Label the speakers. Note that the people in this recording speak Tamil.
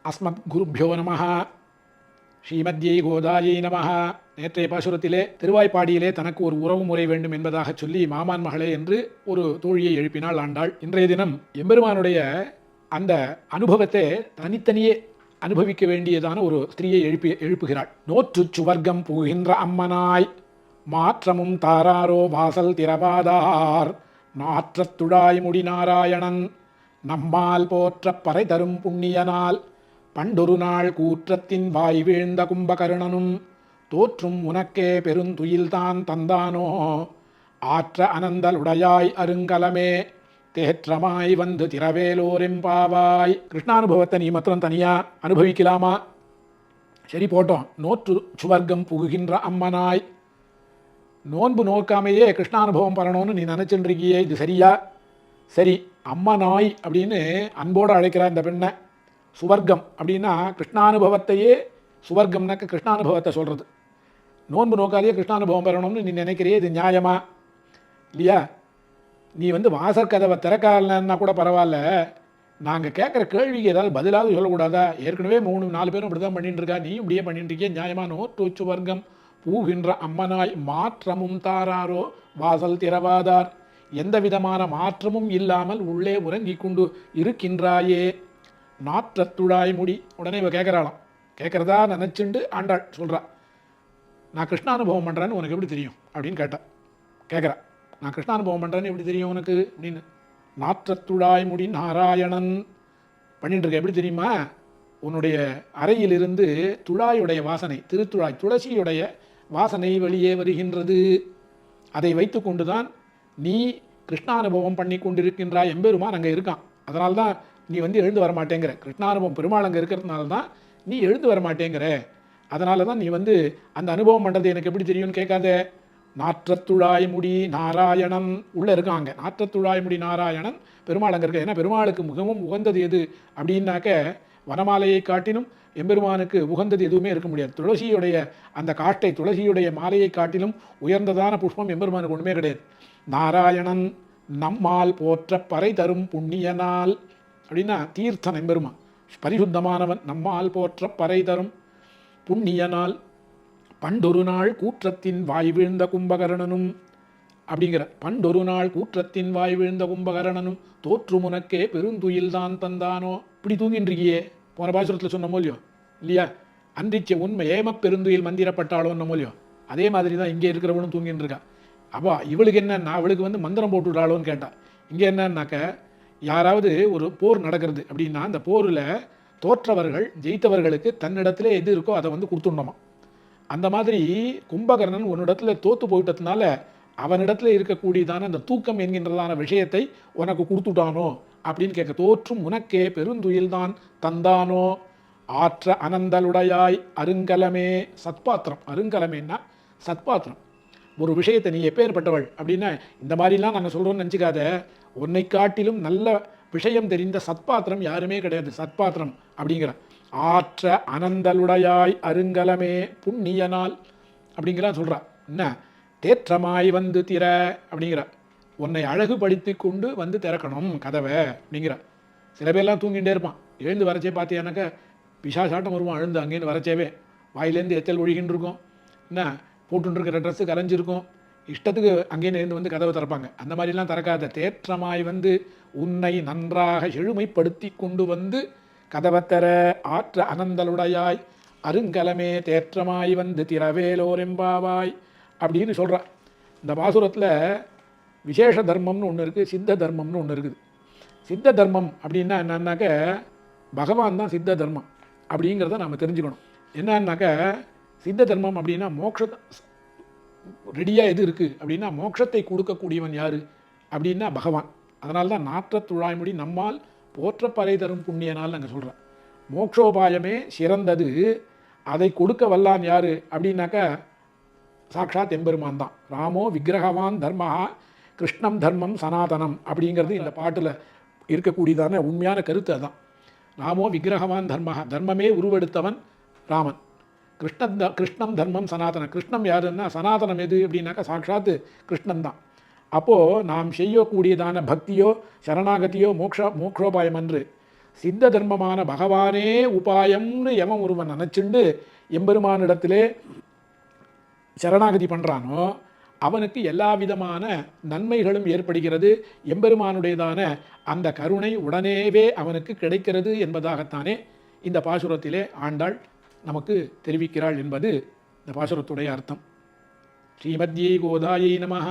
Speaker 1: அஸ்மத் குருப்யோ நம. ஸ்ரீமத்யை கோதாயை நம. நேற்றைய பாசுரத்திலே திருவாய்ப்பாடியிலே தனக்கு ஒரு உறவு முறை வேண்டும் என்பதாக சொல்லி மாமான் மகளே என்று ஒரு தோழியை எழுப்பினாள் ஆண்டாள். இன்றைய தினம் எம்பெருமானுடைய அந்த அனுபவத்தை தனித்தனியே அனுபவிக்க வேண்டியதான ஒரு ஸ்திரீயை எழுப்புகிறாள். நோற்று சுவர்க்கம் புகின்ற அம்மனாய் மாற்றமும் தாராரோ வாசல் திறவாதார் நாற்றத்துழாய் முடி நாராயணன் நம்மால் போற்ற பறை தரும் புண்ணியனால் பண்டொரு நாள் கூற்றத்தின் வாய் வீழ்ந்த கும்பகர்ணனும் தோற்றும் உனக்கே பெருந்துயில்தான் தந்தானோ ஆற்ற அனந்தலுடையாய் அருங்கலமே தேற்றமாய் வந்து திரவேலோரெம்பாவாய். கிருஷ்ணானுபவத்தை நீ மாத்திரம் தனியா அனுபவிக்கலாமா? சரி போட்டோம். நோற்று சுவர்க்கம் புகுகின்ற அம்மனாய், நோன்பு நோக்காமையே கிருஷ்ணானுபவம் பண்ணணும்னு நீ நினைச்சுருக்கியே, இது சரியா? சரி, அம்மனாய் அப்படின்னு அன்போடு அழைக்கிறார் இந்த பெண்ணை. சுவர்க்கம் அப்படின்னா கிருஷ்ணானுபவத்தையே, சுவர்க்கம்னாக்க கிருஷ்ணானுபவத்தை சொல்கிறது. நோன்பு நோக்காலேயே கிருஷ்ணானுபவம் பெறணும்னு நீ நினைக்கிறியே, இது நியாயமா? இல்லையா? நீ வாசற்கதவை திறக்காலன்னா கூட பரவாயில்ல, நாங்கள் கேட்குற கேள்விக்கு ஏதாவது பதிலாவது சொல்லக்கூடாதா? ஏற்கனவே 3-4 பேரும் இப்படி தான் பண்ணிட்டு இருக்கா, நீ இப்படியே பண்ணிட்டு இருக்கிய, நியாயமா? நோற்று சுவர்க்கம் பூகின்ற அம்மனாய் மாற்றமும் தாராரோ வாசல் திறவாதார், எந்த விதமான மாற்றமும் இல்லாமல் உள்ளே உறங்கி கொண்டு இருக்கின்றாயே நாற்றத்துழாய் முடி. உடனே இவ கேட்குறாளாம். கேட்குறதா நினச்சிண்டு ஆண்டாள் சொல்கிறா, நான் கிருஷ்ணானுபவம் பண்ணுறேன்னு உனக்கு எப்படி தெரியும் அப்படின்னு கேட்குறா. நான் கிருஷ்ணானுபவம் பண்ணுறேன்னு எப்படி தெரியும் உனக்கு அப்படின்னு. நாற்றத்துழாய் முடி நாராயணன் பண்ணிட்டு இருக்க, எப்படி தெரியுமா? உன்னுடைய அறையிலிருந்து துழாயுடைய வாசனை, திருத்துழாய் துளசியுடைய வாசனை வெளியே வருகின்றது. அதை வைத்து கொண்டு தான் நீ கிருஷ்ணானுபவம் பண்ணி கொண்டிருக்கின்றாய். எம்பெருமான் அங்கே இருக்கான், அதனால தான் நீ எழுந்து வரமாட்டேங்கிற. கிருஷ்ணானுபவம் பெருமாள் அங்கே இருக்கிறதுனால தான் நீ எழுந்து வரமாட்டேங்கிற. அதனால தான் நீ அந்த அனுபவம் பண்ணுறது எனக்கு எப்படி தெரியும்னு கேட்காத. நாற்றத்துழாய் முடி நாராயணன் உள்ளே இருக்காங்க. நாற்றத்துழாய் முடி நாராயணன் பெருமாள் அங்கே இருக்க. ஏன்னா பெருமாளுக்கு மிகவும் உகந்தது எது அப்படின்னாக்க, வனமாலையை காட்டிலும் எம்பெருமானுக்கு உகந்தது எதுவுமே இருக்க முடியாது. துளசியுடைய அந்த காட்டை, துளசியுடைய மாலையை காட்டிலும் உயர்ந்ததான புஷ்பம் எம்பெருமானுக்கு ஒன்றுமே கிடையாது. நாராயணன் நம்மால் போற்ற பறை தரும் புண்ணியனால் அப்படின்னா தீர்த்தன் எம்பெருமான், பரிசுத்தமானவன். நம்மால் போற்ற பறை தரும் புண்ணியனால் பண்டொரு நாள் கூற்றத்தின் வாய் வீழ்ந்த கும்பகர்ணனும் அப்படிங்கிற. பண்டொரு நாள் கூற்றத்தின் வாய் வீழ்ந்த கும்பகர்ணனும் தோற்று உனக்கே பெருந்துயில்தான் தந்தானோ. இப்படி தூங்கின்றிருக்கியே, போன பாசுரத்தில் சொன்ன மொழியோ இல்லையா? அன்றிச்ச உண்மை ஏம பெருந்துயில் மந்திரப்பட்டாளோன்னு மொழியோ, அதே மாதிரி தான் இங்கே இருக்கிறவனும் தூங்கின்னு இருக்கா. அப்போ இவளுக்கு என்னன்னா, அவளுக்கு மந்திரம் போட்டு விடாளோன்னு கேட்டா. இங்கே என்னன்னாக்க, யாராவது ஒரு போர் நடக்கிறது அப்படின்னா அந்த போரில் தோற்றவர்கள் ஜெயித்தவர்களுக்கு தன்னிடத்துல எது இருக்கோ அதை கொடுத்துடணுமா. அந்த மாதிரி கும்பகர்ணன் உன்னிடத்துல தோற்று போயிட்டதுனால அவனிடத்துல இருக்கக்கூடியதான அந்த தூக்கம் என்கின்றதான விஷயத்தை உனக்கு கொடுத்துட்டானோ அப்படின்னு கேட்க. தோற்றும் உனக்கே பெருந்துயில்தான் தந்தானோ ஆற்ற அனந்தலுடையாய் அருங்கலமே. சத்பாத்திரம், அருங்கலமேன்னா சத்பாத்திரம். ஒரு விஷயத்தை நீ எப்பேற்பட்டவள் அப்படின்னா, இந்த மாதிரிலாம் நாங்கள் சொல்கிறோன்னு நினச்சிக்காத. உன்னை காட்டிலும் நல்ல விஷயம் தெரிந்த சத்பாத்திரம் யாருமே கிடையாது. சத்பாத்திரம் அப்படிங்கிற. ஆற்ற அனந்தலுடையாய் அருங்கலமே புண்ணியனால் அப்படிங்கிறா சொல்கிறா. என்ன தேற்றமாய் வந்து திற அப்படிங்கிற. உன்னை அழகுபடுத்தி கொண்டு திறக்கணும் கதவை அப்படிங்கிற. சில பேர்லாம் தூங்கிகிட்டே இருப்பான். எழுந்து வரச்சே பார்த்தியானாக்கா பிசாசாட்டம் வருவான். எழுந்து அங்கேருந்து வரச்சேவே வாயிலேருந்து எச்சல் ஒழிகின்னு இருக்கும். என்ன போட்டுருக்கிற ட்ரெஸ்ஸு கரைஞ்சிருக்கும். இஷ்டத்துக்கு அங்கேருந்து கதவை திறப்பாங்க. அந்த மாதிரிலாம் திறக்காத. தேற்றமாய் உன்னை நன்றாக செழுமைப்படுத்தி கொண்டு கதவை தர. ஆற்ற அனந்தலுடையாய் அருங்கலமே தேற்றமாய் திரவேலோரெம்பாவாய் அப்படின்னு சொல்கிறா. இந்த பாசுரத்தில் விசேஷ தர்மம்னு ஒன்று இருக்குது, சித்த தர்மம்னு ஒன்று இருக்குது. சித்த தர்மம் அப்படின்னா என்னன்னாக்க, பகவான் தான் சித்த தர்மம் அப்படிங்கிறத நாம் தெரிஞ்சுக்கணும். என்னன்னாக்க, சித்த தர்மம் அப்படின்னா மோட்ச ரெடியாக எது இருக்குது அப்படின்னா, மோட்சத்தை கொடுக்கக்கூடியவன் யார் அப்படின்னா பகவான். அதனால தான் நாற்றத்துழாய்முடி நம்மால் போற்ற பறை தரும் புண்ணியனால் நாங்கள் சொல்கிறேன். மோட்சோபாயமே சிறந்தது, அதை கொடுக்க வல்லான் யார் அப்படின்னாக்கா சாக்ஷாத் எம்பெருமான் தான். ராமோ விக்கிரகவான் தர்மா கிருஷ்ணம் தர்மம் சனாதனம் அப்படிங்கிறது இந்த பாட்டில் இருக்கக்கூடியதான உண்மையான கருத்து. அதுதான். ராமோ விக்கிரகவான் தர்மஹா, தர்மமே உருவெடுத்தவன் ராமன். கிருஷ்ணம் தர்மம் சனாதனம். கிருஷ்ணம் யாருன்னா சனாதனம் எது அப்படின்னாக்கா சாட்சாத்து கிருஷ்ணன் தான். அப்போது நாம் செய்யக்கூடியதான பக்தியோ சரணாகதியோ மோக்ஷோபாயம் அன்று. சித்த தர்மமான பகவானே உபாயம்னு எவன் ஒருவன் நினச்சிண்டு எம்பெருமானிடத்திலே சரணாகதி பண்ணுறானோ அவனுக்கு எல்லா விதமான நன்மைகளும் ஏற்படுகிறது. எம்பெருமானுடையதான அந்த கருணை உடனேவே அவனுக்கு கிடைக்கிறது என்பதாகத்தானே இந்த பாசுரத்திலே ஆண்டாள் நமக்கு தெரிவிக்கிறாள் என்பது இந்த பாசுரத்துடைய அர்த்தம். ஸ்ரீமத்யை கோதாயை நமஹ.